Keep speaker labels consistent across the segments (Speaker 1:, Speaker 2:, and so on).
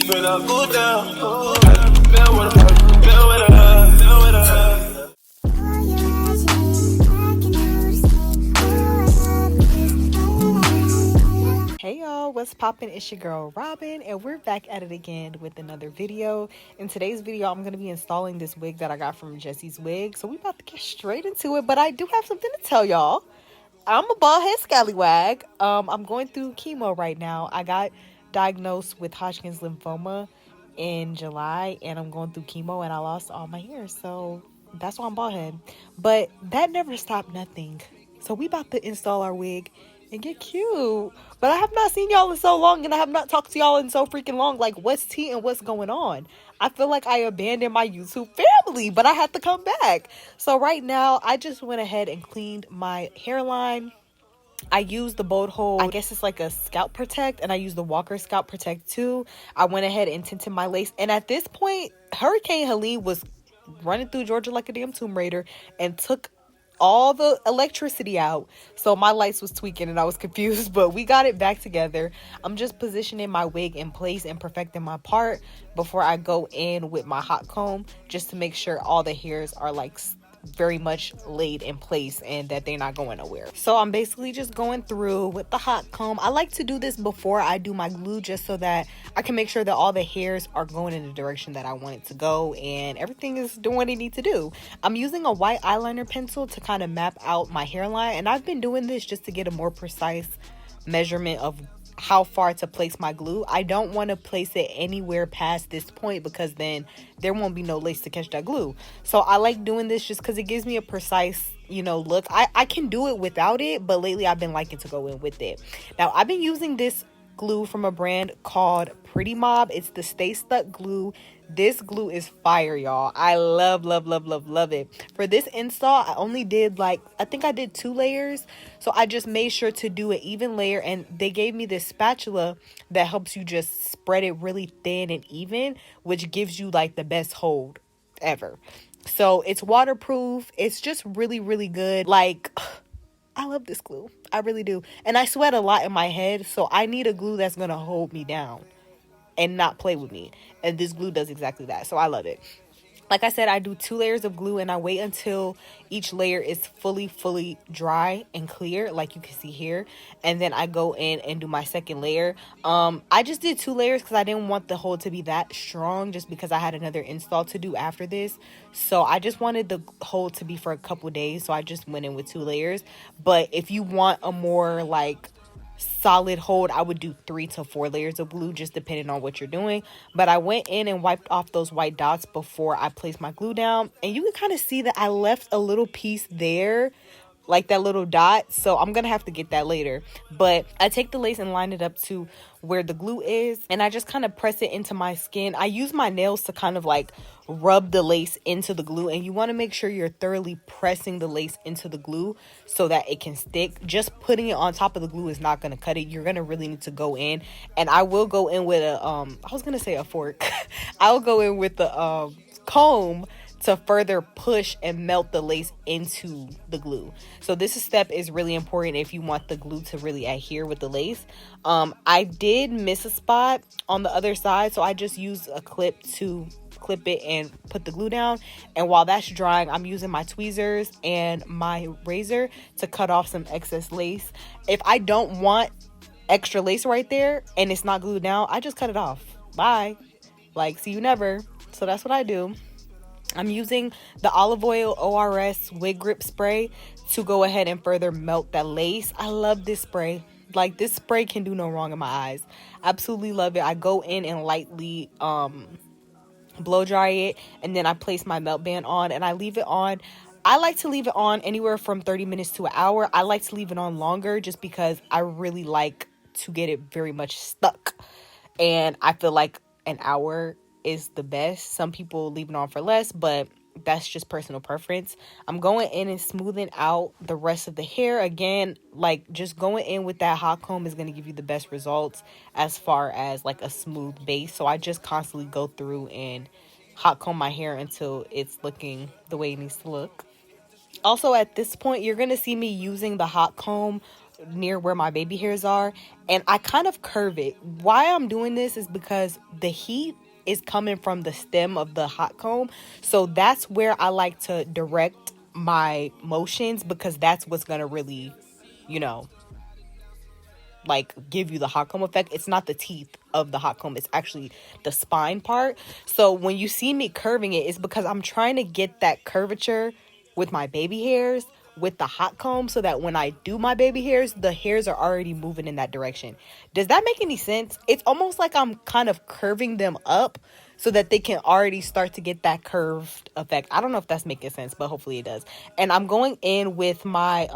Speaker 1: when I go down. Feel with her, feel with her, feel with her.
Speaker 2: Hey y'all, what's poppin'? It's your girl Robin, and we're back at it again with another video. In today's video, I'm gonna be installing this wig that I got from Jesse's Wig. So we about to get straight into it, but I do have something to tell y'all. I'm a bald head scallywag. I'm going through chemo right now. I got diagnosed with Hodgkin's lymphoma in July, and I'm going through chemo, and I lost all my hair, so that's why I'm bald head. But that never stopped nothing. So we about to install our wig and get cute. But I have not seen y'all in so long, and I have not talked to y'all in so freaking long. Like, what's tea and what's going on? I feel like I abandoned my YouTube family, but I had to come back. So right now, I just went ahead and cleaned my hairline. I used the Bold Hold, I guess it's like a Scalp Protect, and I used the Walker Scalp Protect too. I went ahead and tinted my lace, and at this point, Hurricane Helene was running through Georgia like a damn Tomb Raider and took all the electricity out, so my lights was tweaking and I was confused, but we got it back together. I'm just positioning my wig in place and perfecting my part before I go in with my hot comb, just to make sure all the hairs are like very much laid in place and that they're not going nowhere. So I'm basically just going through with the hot comb. I like to do this before I do my glue, just so that I can make sure that all the hairs are going in the direction that I want it to go and everything is doing what it needs to do. I'm using a white eyeliner pencil to kind of map out my hairline, and I've been doing this just to get a more precise measurement of how far to place my glue. I don't want to place it anywhere past this point, because then there won't be no lace to catch that glue. So I like doing this just because it gives me a precise, look. I can do it without it, but lately I've been liking to go in with it. Now, I've been using this glue from a brand called Pretty Mob. It's the Stay Stuck glue. This glue is fire, y'all. I love it. For this install, I only did I think I did 2 layers. So I just made sure to do an even layer, and they gave me this spatula that helps you just spread it really thin and even, which gives you like the best hold ever. So it's waterproof. It's just really good. I love this glue. I really do. And I sweat a lot in my head, so I need a glue that's going to hold me down and not play with me. And this glue does exactly that. So I love it. Like I said, I do 2 layers of glue, and I wait until each layer is fully dry and clear, like you can see here. And then I go in and do my second layer. I just did 2 layers because I didn't want the hold to be that strong, just because I had another install to do after this. So I just wanted the hold to be for a couple days. So I just went in with 2 layers. But if you want a more solid hold, I would do 3 to 4 layers of glue, just depending on what you're doing. But I went in and wiped off those white dots before I placed my glue down, and you can kind of see that I left a little piece there, like that little dot. So I'm gonna have to get that later. But I take the lace and line it up to where the glue is, and I just kind of press it into my skin. I use my nails to kind of rub the lace into the glue, and you want to make sure you're thoroughly pressing the lace into the glue so that it can stick. Just putting it on top of the glue is not going to cut it. You're going to really need to go in, and I will go in with I was going to say a fork. I'll go in with the comb to further push and melt the lace into the glue. So this step is really important if you want the glue to really adhere with the lace. I did miss a spot on the other side, so I just used a clip to clip it and put the glue down. And while that's drying, I'm using my tweezers and my razor to cut off some excess lace. If I don't want extra lace right there and it's not glued down, I just cut it off. Bye. See you never. So that's what I do. I'm using the Olive Oil ORS Wig Grip Spray to go ahead and further melt that lace. I love this spray. This spray can do no wrong in my eyes. Absolutely love it. I go in and lightly blow dry it, and then I place my melt band on, and I leave it on. I like to leave it on anywhere from 30 minutes to an hour. I like to leave it on longer just because I really like to get it very much stuck, and I feel like an hour is the best. Some people leave it on for less, but that's just personal preference. I'm going in and smoothing out the rest of the hair. Again, just going in with that hot comb is going to give you the best results as far as a smooth base. So I just constantly go through and hot comb my hair until it's looking the way it needs to look. Also, at this point, you're going to see me using the hot comb near where my baby hairs are, and I kind of curve it. Why I'm doing this is because the heat is coming from the stem of the hot comb, so that's where I like to direct my motions, because that's what's gonna really, you know, like give you the hot comb effect. It's not the teeth of the hot comb, it's actually the spine part. So when you see me curving it, it's because I'm trying to get that curvature with my baby hairs with the hot comb, so that when I do my baby hairs, the hairs are already moving in that direction. Does that make any sense? It's almost like I'm kind of curving them up so that they can already start to get that curved effect. I don't know if that's making sense, but hopefully it does. And I'm going in with my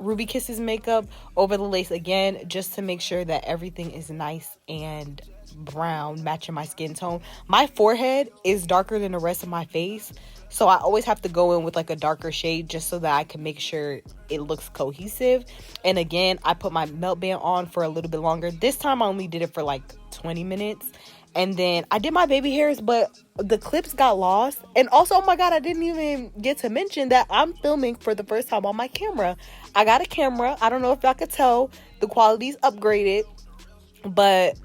Speaker 2: Ruby Kisses makeup over the lace again, just to make sure that everything is nice and brown, matching my skin tone. My forehead is darker than the rest of my face, so I always have to go in with like a darker shade just so that I can make sure it looks cohesive. And again, I put my melt band on for a little bit longer. This time I only did it for like 20 minutes. And then I did my baby hairs, but the clips got lost. And also, oh my God, I didn't even get to mention that I'm filming for the first time on my camera. I got a camera. I don't know if y'all could tell, the quality's upgraded, but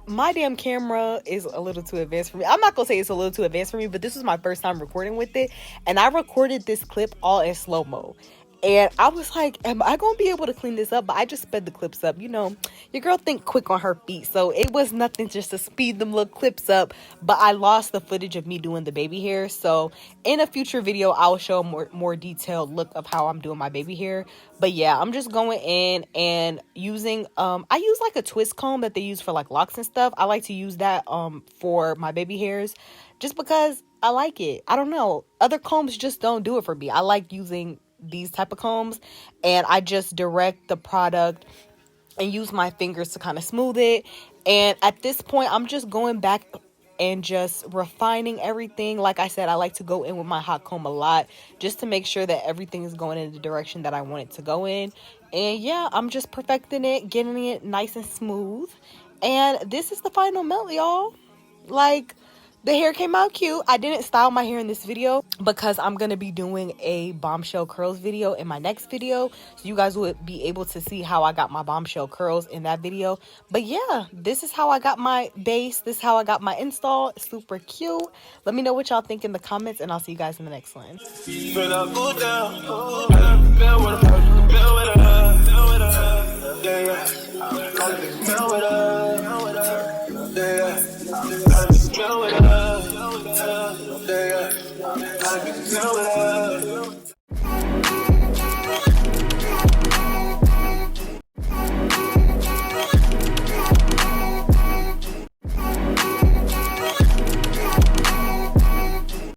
Speaker 2: my damn camera is a little too advanced for me. I'm not gonna say it's a little too advanced for me, but this was my first time recording with it, and I recorded this clip all in slow-mo. And I was like, am I gonna be able to clean this up? But I just sped the clips up. You know, your girl think quick on her feet, so it was nothing just to speed them little clips up. But I lost the footage of me doing the baby hair, so in a future video I'll show a more detailed look of how I'm doing my baby hair. But yeah, I'm just going in and using I use like a twist comb that they use for like locks and stuff. I like to use that for my baby hairs, just because I like it. I don't know, other combs just don't do it for me. I like using these type of combs, and I just direct the product and use my fingers to kind of smooth it. And at this point, I'm just going back and just refining everything. Like I said, I like to go in with my hot comb a lot, just to make sure that everything is going in the direction that I want it to go in. And yeah, I'm just perfecting it, getting it nice and smooth. And this is the final melt, y'all. Like, the hair came out cute. I didn't style my hair in this video because I'm going to be doing a bombshell curls video in my next video. So you guys would be able to see how I got my bombshell curls in that video. But yeah, this is how I got my base. This is how I got my install. Super cute. Let me know what y'all think in the comments, and I'll see you guys in the next one.
Speaker 1: When I go down, feel with her, feel with her, feel with her, yeah, yeah. Feel with her, yeah, yeah. Feel with her, yeah, yeah. Feel with her.